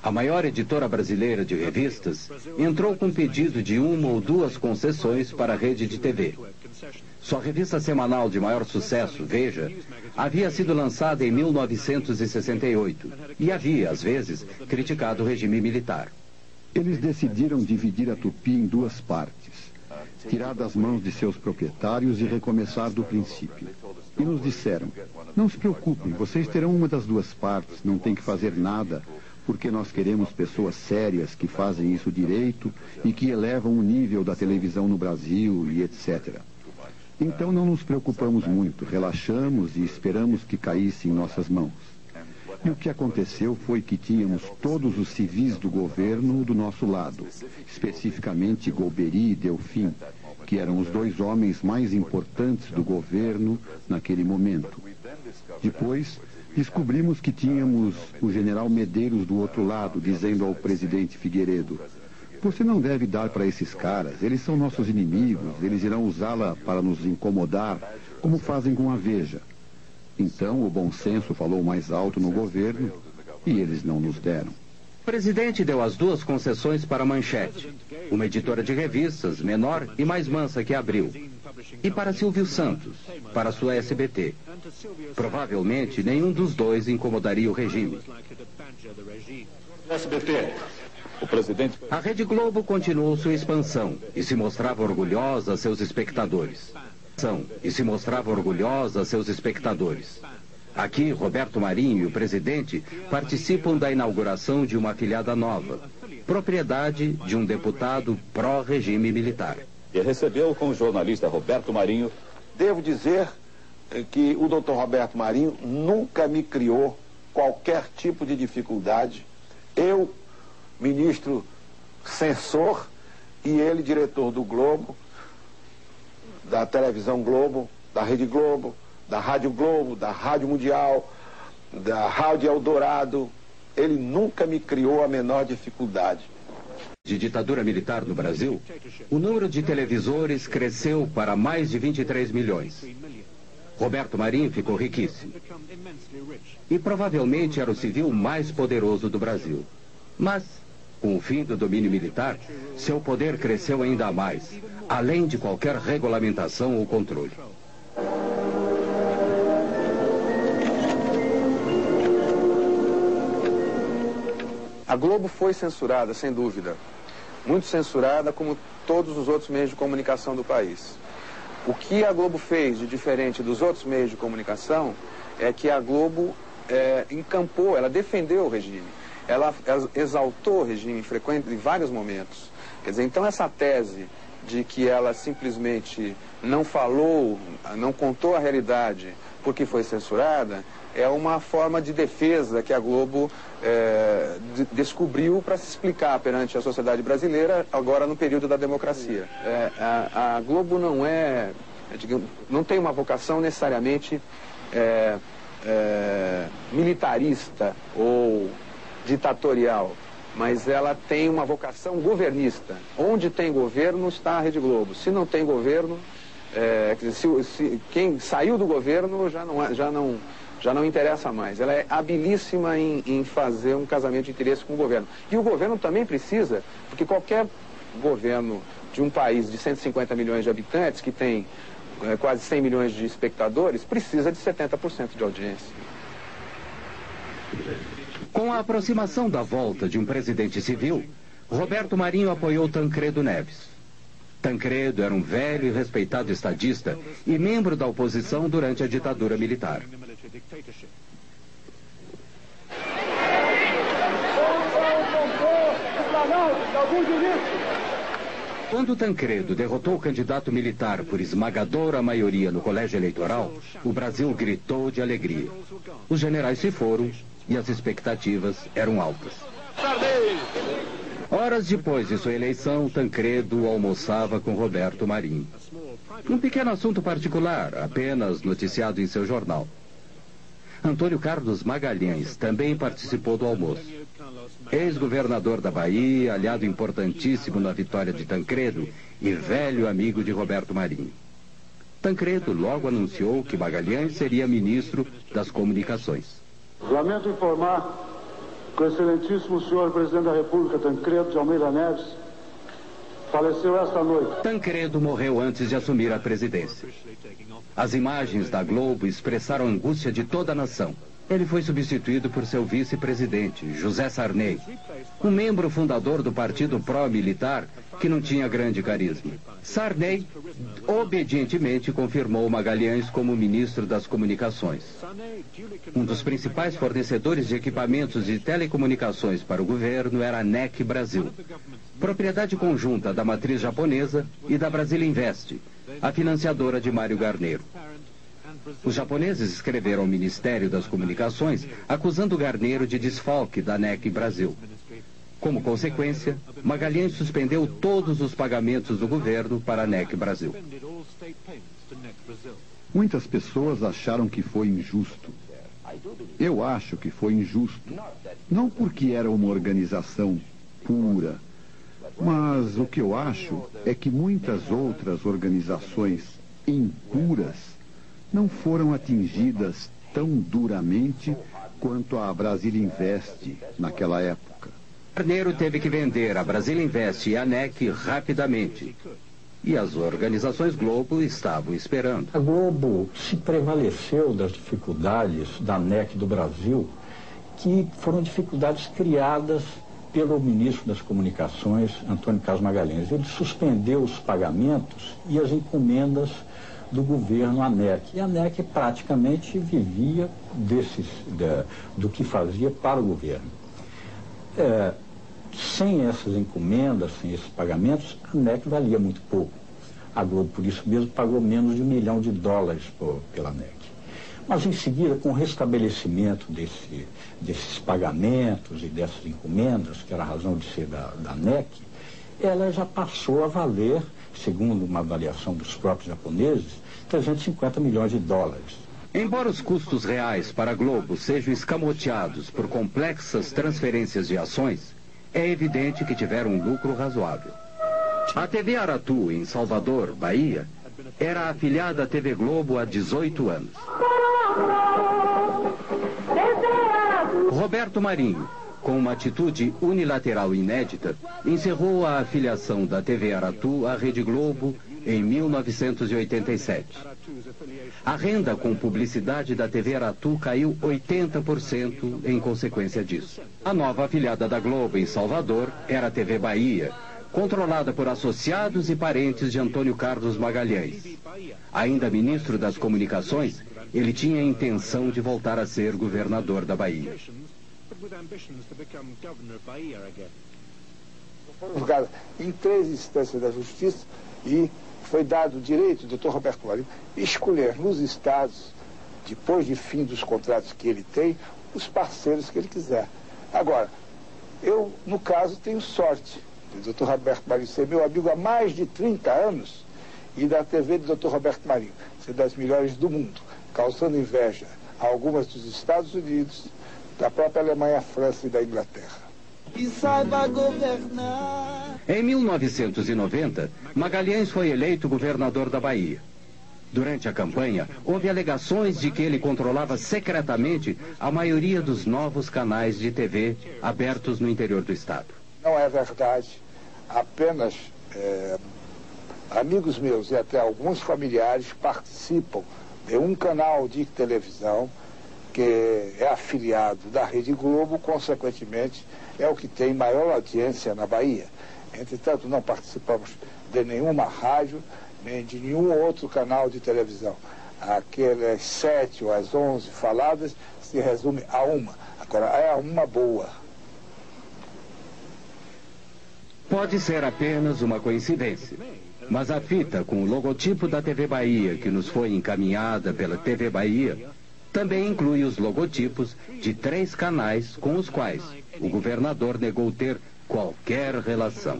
A maior editora brasileira de revistas entrou com pedido de 1 ou 2 concessões para a rede de TV. Sua revista semanal de maior sucesso, Veja, havia sido lançada em 1968 e havia, às vezes, criticado o regime militar. Eles decidiram dividir a Tupi em 2 partes, tirar das mãos de seus proprietários e recomeçar do princípio. E nos disseram, não se preocupem, vocês terão uma das 2 partes, não tem que fazer nada, porque nós queremos pessoas sérias que fazem isso direito e que elevam o nível da televisão no Brasil e etc. Então não nos preocupamos muito, relaxamos e esperamos que caísse em nossas mãos. E o que aconteceu foi que tínhamos todos os civis do governo do nosso lado, especificamente Golbery e Delfim, que eram os 2 homens mais importantes do governo naquele momento. Depois, descobrimos que tínhamos o general Medeiros do outro lado, dizendo ao presidente Figueiredo, você não deve dar para esses caras, eles são nossos inimigos, eles irão usá-la para nos incomodar, como fazem com a Veja. Então o bom senso falou mais alto no governo e eles não nos deram. O presidente deu as 2 concessões para a Manchete, uma editora de revistas menor e mais mansa que a Abril, e para Silvio Santos, para sua SBT. Provavelmente nenhum dos 2 incomodaria o regime. SBT. O presidente... A Rede Globo continuou sua expansão e se mostrava orgulhosa a seus espectadores. Aqui, Roberto Marinho e o presidente participam da inauguração de uma afiliada nova, propriedade de um deputado pró-regime militar. E recebeu com o jornalista Roberto Marinho. Devo dizer que o doutor Roberto Marinho nunca me criou qualquer tipo de dificuldade. Eu, ministro censor, e ele, diretor do Globo, da televisão Globo, da Rede Globo, da Rádio Globo, da Rádio Mundial, da Rádio Eldorado. Ele nunca me criou a menor dificuldade. De ditadura militar no Brasil, o número de televisores cresceu para mais de 23 milhões. Roberto Marinho ficou riquíssimo. E provavelmente era o civil mais poderoso do Brasil. Mas, com o fim do domínio militar, seu poder cresceu ainda mais, além de qualquer regulamentação ou controle. A Globo foi censurada, sem dúvida. Muito censurada, como todos os outros meios de comunicação do país. O que a Globo fez de diferente dos outros meios de comunicação é que a Globo encampou, ela defendeu o regime. Ela exaltou o regime em vários momentos. Quer dizer, então essa tese de que ela simplesmente não falou, não contou a realidade porque foi censurada, é uma forma de defesa que a Globo descobriu para se explicar perante a sociedade brasileira agora no período da democracia. A Globo não tem uma vocação necessariamente militarista ou ditatorial, mas ela tem uma vocação governista. Onde tem governo está a Rede Globo. Se não tem governo, quem saiu do governo já não interessa mais. Ela é habilíssima em fazer um casamento de interesse com o governo. E o governo também precisa, porque qualquer governo de um país de 150 milhões de habitantes, que tem quase 100 milhões de espectadores, precisa de 70% de audiência. Com a aproximação da volta de um presidente civil, Roberto Marinho apoiou Tancredo Neves. Tancredo era um velho e respeitado estadista e membro da oposição durante a ditadura militar. Quando Tancredo derrotou o candidato militar por esmagadora maioria no colégio eleitoral, o Brasil gritou de alegria. Os generais se foram e as expectativas eram altas. Horas depois de sua eleição, Tancredo almoçava com Roberto Marinho. Um pequeno assunto particular, apenas noticiado em seu jornal. Antônio Carlos Magalhães também participou do almoço. Ex-governador da Bahia, aliado importantíssimo na vitória de Tancredo e velho amigo de Roberto Marinho. Tancredo logo anunciou que Magalhães seria ministro das Comunicações. Lamento informar que o excelentíssimo senhor presidente da República, Tancredo de Almeida Neves, faleceu esta noite. Tancredo morreu antes de assumir a presidência. As imagens da Globo expressaram a angústia de toda a nação. Ele foi substituído por seu vice-presidente, José Sarney, um membro fundador do partido pró-militar que não tinha grande carisma. Sarney obedientemente confirmou Magalhães como ministro das Comunicações. Um dos principais fornecedores de equipamentos de telecomunicações para o governo era a NEC Brasil, propriedade conjunta da matriz japonesa e da Brasil Invest, a financiadora de Mário Garneiro. Os japoneses escreveram ao Ministério das Comunicações acusando Garneiro de desfalque da NEC Brasil. Como consequência, Magalhães suspendeu todos os pagamentos do governo para a NEC Brasil. Muitas pessoas acharam que foi injusto. Eu acho que foi injusto. Não porque era uma organização pura, mas o que eu acho é que muitas outras organizações impuras não foram atingidas tão duramente quanto a Brasil Invest naquela época. Garneiro teve que vender a Brasil Invest e a NEC rapidamente. E as organizações Globo estavam esperando. A Globo se prevaleceu das dificuldades da NEC do Brasil, que foram dificuldades criadas pelo ministro das Comunicações, Antônio Carlos Magalhães. Ele suspendeu os pagamentos e as encomendas do governo à NEC. E a NEC praticamente vivia do que fazia para o governo. Sem essas encomendas, sem esses pagamentos, a NEC valia muito pouco. A Globo, por isso mesmo, pagou menos de $1 milhão pela NEC. Mas, em seguida, com o restabelecimento desses pagamentos e dessas encomendas, que era a razão de ser da NEC, ela já passou a valer, segundo uma avaliação dos próprios japoneses, $350 milhões. Embora os custos reais para a Globo sejam escamoteados por complexas transferências de ações, é evidente que tiveram um lucro razoável. A TV Aratu, em Salvador, Bahia, era afiliada à TV Globo há 18 anos. Roberto Marinho, com uma atitude unilateral inédita, encerrou a afiliação da TV Aratu à Rede Globo em 1987. A renda com publicidade da TV Aratu caiu 80% em consequência disso. A nova afiliada da Globo em Salvador era a TV Bahia, controlada por associados e parentes de Antônio Carlos Magalhães. Ainda ministro das Comunicações, ele tinha a intenção de voltar a ser governador da Bahia. Foi julgado em 3 instâncias da Justiça e foi dado o direito do Dr. Roberto Marinho escolher nos estados, depois de fim dos contratos que ele tem, os parceiros que ele quiser. Agora, eu, no caso, tenho sorte do Dr. Roberto Marinho ser meu amigo há mais de 30 anos e da TV do Dr. Roberto Marinho ser das melhores do mundo, causando inveja a algumas dos Estados Unidos, da própria Alemanha, França e da Inglaterra. E saiba governar. Em 1990, Magalhães foi eleito governador da Bahia. Durante a campanha, houve alegações de que ele controlava secretamente a maioria dos novos canais de TV abertos no interior do estado. Não é verdade. Apenas amigos meus e até alguns familiares participam de um canal de televisão que é afiliado da Rede Globo, consequentemente, é o que tem maior audiência na Bahia. Entretanto, não participamos de nenhuma rádio, nem de nenhum outro canal de televisão. Aquelas 7 ou as 11 faladas se resume a uma. Agora, é uma boa. Pode ser apenas uma coincidência, mas a fita com o logotipo da TV Bahia, que nos foi encaminhada pela TV Bahia, também inclui os logotipos de 3 canais com os quais o governador negou ter qualquer relação.